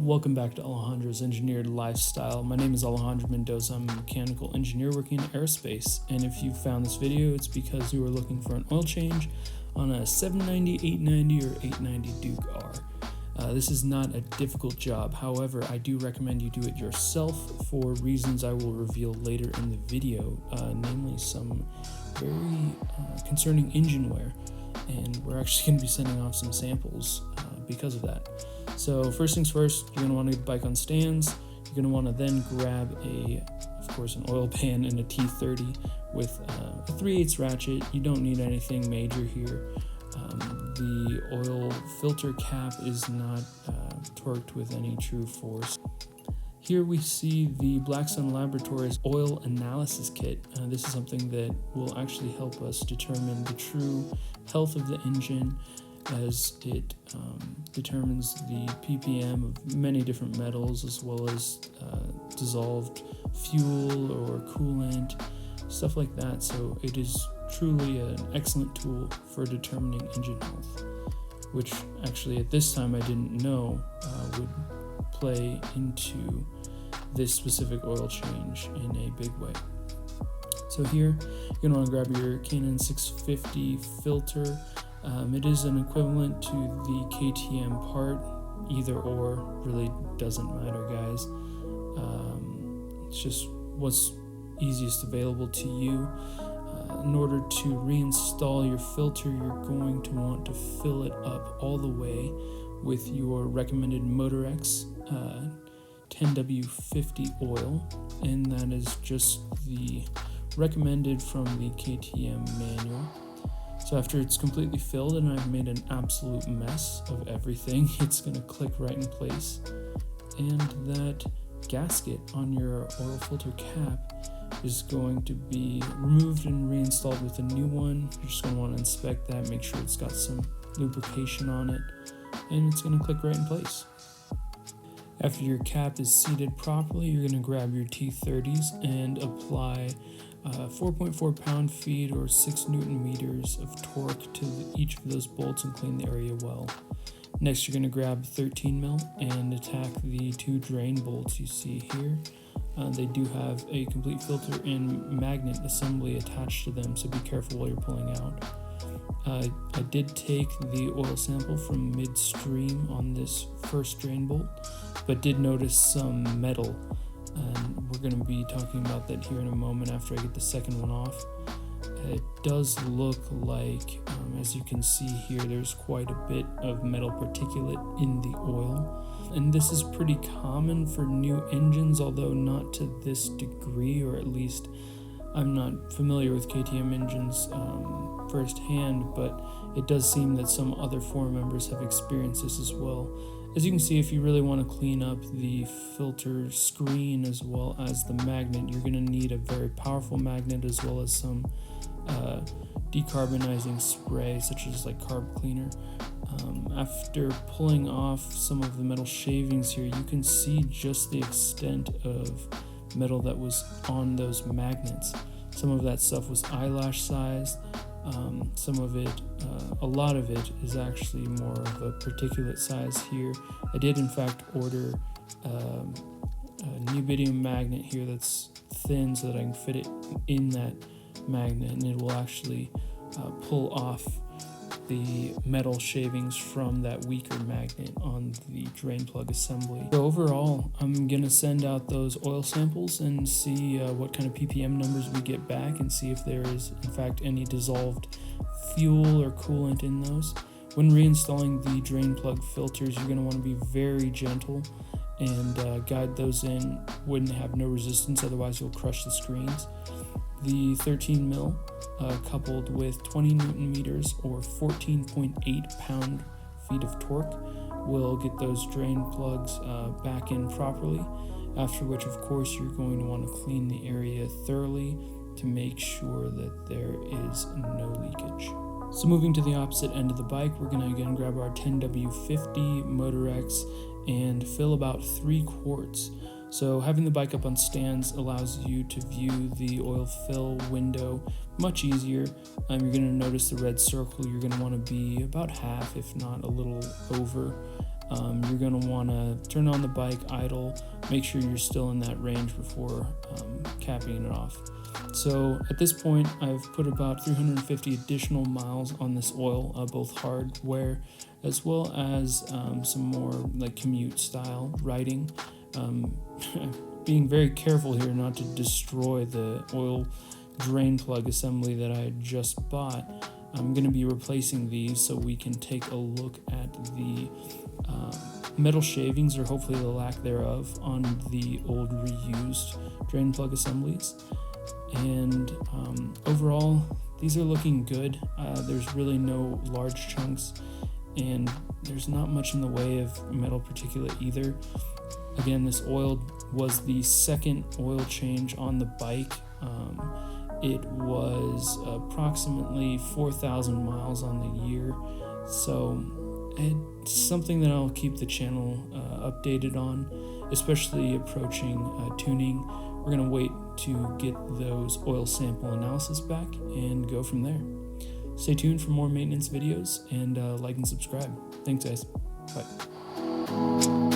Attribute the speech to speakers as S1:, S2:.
S1: Welcome back to Alejandro's Engineered Lifestyle. My name is Alejandro Mendoza. I'm a mechanical engineer working in aerospace. And if you found this video, it's because you were looking for an oil change on a 790, 890, or 890 Duke R. This is not a difficult job. However, I do recommend you do it yourself for reasons I will reveal later in the video, namely some very concerning engine wear. And we're actually going to be sending off some samples because of that. So first things first, you're going to want to get the bike on stands. You're going to want to then grab of course, an oil pan and a T30 with a 3/8 ratchet. You don't need anything major here. The oil filter cap is not torqued with any true force. Here we see the Black Sun Laboratories oil analysis kit. This is something that will actually help us determine the true health of the engine, as it determines the ppm of many different metals, as well as dissolved fuel or coolant, stuff like that. So it is truly an excellent tool for determining engine health, which actually at this time I didn't know would play into this specific oil change in a big way. So here you're going to want to grab your Canon 650 filter. It is an equivalent to the KTM part. Either or really doesn't matter, guys. It's just what's easiest available to you. In order to reinstall your filter, you're going to want to fill it up all the way with your recommended Motorex 10W50 oil, and that is just the recommended from the KTM manual. So after it's completely filled and I've made an absolute mess of everything, it's going to click right in place. And that gasket on your oil filter cap is going to be removed and reinstalled with a new one. You're just going to want to inspect that, make sure it's got some lubrication on it, and it's going to click right in place. After your cap is seated properly, you're going to grab your T30s and apply 4.4 pound-feet or 6 Newton meters of torque to each of those bolts and clean the area well. Next, you're going to grab 13 mil and attack the 2 drain bolts you see here. They do have a complete filter and magnet assembly attached to them, so be careful while you're pulling out. I did take the oil sample from midstream on this first drain bolt, but did notice some metal. And we're going to be talking about that here in a moment after I get the second one off. It does look like, as you can see here, there's quite a bit of metal particulate in the oil. And this is pretty common for new engines, although not to this degree, or at least I'm not familiar with KTM engines firsthand, but it does seem that some other forum members have experienced this as well. As you can see, if you really want to clean up the filter screen as well as the magnet, you're going to need a very powerful magnet as well as some decarbonizing spray, such as like carb cleaner. After pulling off some of the metal shavings here, you can see just the extent of metal that was on those magnets. Some of that stuff was eyelash sized. Some of it, a lot of it is actually more of a particulate size here. I did in fact order a neodymium magnet here that's thin so that I can fit it in that magnet, and it will actually pull off the metal shavings from that weaker magnet on the drain plug assembly. So overall, I'm going to send out those oil samples and see what kind of ppm numbers we get back, and see if there is in fact any dissolved fuel or coolant in those. When reinstalling the drain plug filters, you're going to want to be very gentle and guide those in when they have no resistance, otherwise you'll crush the screens. The 13 mil coupled with 20 Newton meters or 14.8 pound-feet of torque will get those drain plugs back in properly, after which of course you're going to want to clean the area thoroughly to make sure that there is no leakage. So moving to the opposite end of the bike, we're going to again grab our 10W50 Motorex and fill about 3 quarts. So having the bike up on stands allows you to view the oil fill window much easier. You're going to notice the red circle. You're going to want to be about half, if not a little over you're going to want to turn on the bike, idle, make sure you're still in that range before capping it off. So at this point, I've put about 350 additional miles on this oil, both hard wear as well as some more like commute style riding. Being very careful here not to destroy the oil drain plug assembly that I had just bought. I'm going to be replacing these so we can take a look at the metal shavings, or hopefully the lack thereof, on the old reused drain plug assemblies. And overall, these are looking good. There's really no large chunks, and there's not much in the way of metal particulate either. Again, this oil was the second oil change on the bike. It was approximately 4,000 miles on the year, so it's something that I'll keep the channel updated on, especially approaching tuning. We're going to wait to get those oil sample analysis back and go from there. Stay tuned for more maintenance videos, and like and subscribe. Thanks, guys. Bye.